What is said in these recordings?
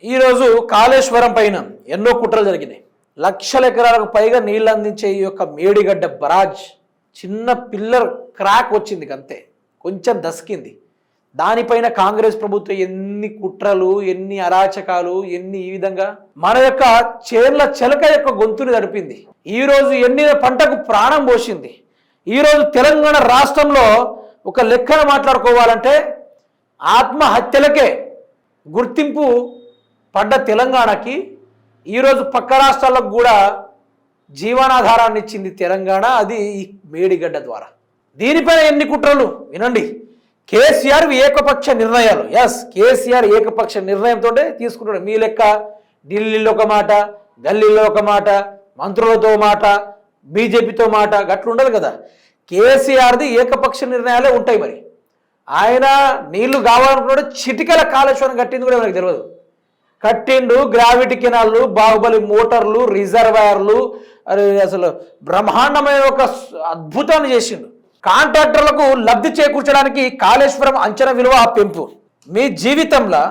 ఈరోజు కాళేశ్వరం పైన ఎన్నో కుట్రలు జరిగినాయి. లక్షల ఎకరాలకు పైగా నీళ్ళు అందించే ఈ యొక్క మేడిగడ్డ బరాజ్ చిన్న పిల్లర్ క్రాక్ వచ్చింది, అంతే కొంచెం దసికింది. దానిపైన కాంగ్రెస్ ప్రభుత్వం ఎన్ని కుట్రలు, ఎన్ని అరాచకాలు, ఎన్ని ఈ విధంగా మన యొక్క చేర్ల చెలక యొక్క గొంతుని తడిపింది. ఈరోజు ఎండిన పంటకు ప్రాణం పోసింది. ఈరోజు తెలంగాణ రాష్ట్రంలో ఒక లెక్కన మాట్లాడుకోవాలంటే ఆత్మహత్యలకే గుర్తింపు పడ్డ తెలంగాణకి ఈరోజు పక్క రాష్ట్రాలకు కూడా జీవనాధారాన్ని ఇచ్చింది తెలంగాణ, అది ఈ మేడిగడ్డ ద్వారా. దీనిపైన ఎన్ని కుట్రలు వినండి. కేసీఆర్ ఏకపక్ష నిర్ణయాలు, కేసీఆర్ ఏకపక్ష నిర్ణయంతో తీసుకుంటాడు. మీ లెక్క ఢిల్లీలో ఒక మాట, గల్లీలో ఒక మాట, మంత్రులతో మాట, బీజేపీతో మాట గట్లు ఉండదు కదా. కేసీఆర్ది ఏకపక్ష నిర్ణయాలే ఉంటాయి. మరి ఆయన నీళ్లు కావాలనుకున్నాడు, చిటికల కాళేశ్వరం కట్టింది కూడా మనకు తెలియదు. కట్టిండు గ్రావిటీ కెనాళ్ళు, బాహుబలి మోటార్లు, రిజర్వాయర్లు, అసలు బ్రహ్మాండమైన ఒక అద్భుతాన్ని చేసిండు. కాంట్రాక్టర్లకు లబ్ధి చేకూర్చడానికి కాళేశ్వరం అంచనా విలువ పెంపు. మీ జీవితంలో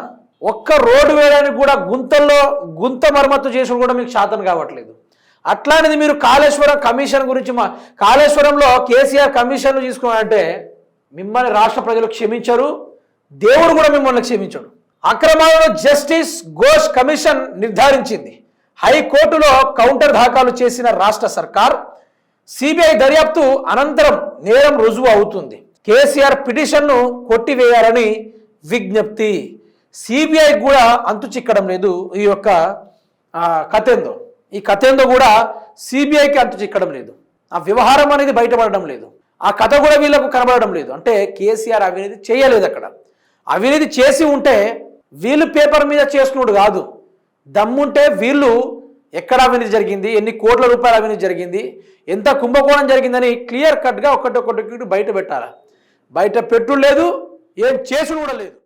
ఒక్క రోడ్డు వేయడానికి కూడా గుంతల్లో గుంత మరమ్మతు చేసుడు కూడా మీకు శాతం కావట్లేదు. అట్లాంటిది మీరు కాళేశ్వరం కమిషన్ గురించి కాళేశ్వరంలో కేసీఆర్ కమిషన్లు తీసుకున్నారంటే మిమ్మల్ని రాష్ట్ర ప్రజలు క్షమించరు, దేవుడు కూడా మిమ్మల్ని క్షమించడు. అక్రమాలను జస్టిస్ ఘోష్ కమిషన్ నిర్ధారించింది. హైకోర్టులో కౌంటర్ దాఖలు చేసిన రాష్ట్ర సర్కార్ సిబిఐ దర్యాప్తు అనంతరం నేరం రుజువు అవుతుంది. కేసీఆర్ పిటిషన్ను కొట్టివేయాలని విజ్ఞప్తి. సిబిఐ కూడా అంతు చిక్కడం లేదు. ఈ యొక్క కథేందో కూడా సిబిఐకి అంతు చిక్కడం లేదు. ఆ వ్యవహారం అనేది బయటపడడం లేదు. ఆ కథ కూడా వీళ్ళకు కనబడడం లేదు. అంటే కేసీఆర్ అవినీతి చేయలేదు. అక్కడ అవినీతి చేసి ఉంటే వీళ్ళు పేపర్ మీద చేసుకున్నాడు కాదు. దమ్ముంటే వీళ్ళు ఎక్కడ అవినీతి జరిగింది, ఎన్ని కోట్ల రూపాయల అవినీతి జరిగింది, ఎంత కుంభకోణం జరిగిందని క్లియర్ కట్గా ఒక్కటి బయట పెట్టాలి. బయట పెట్టుడు లేదు, ఏం చేసుడు కూడా లేదు.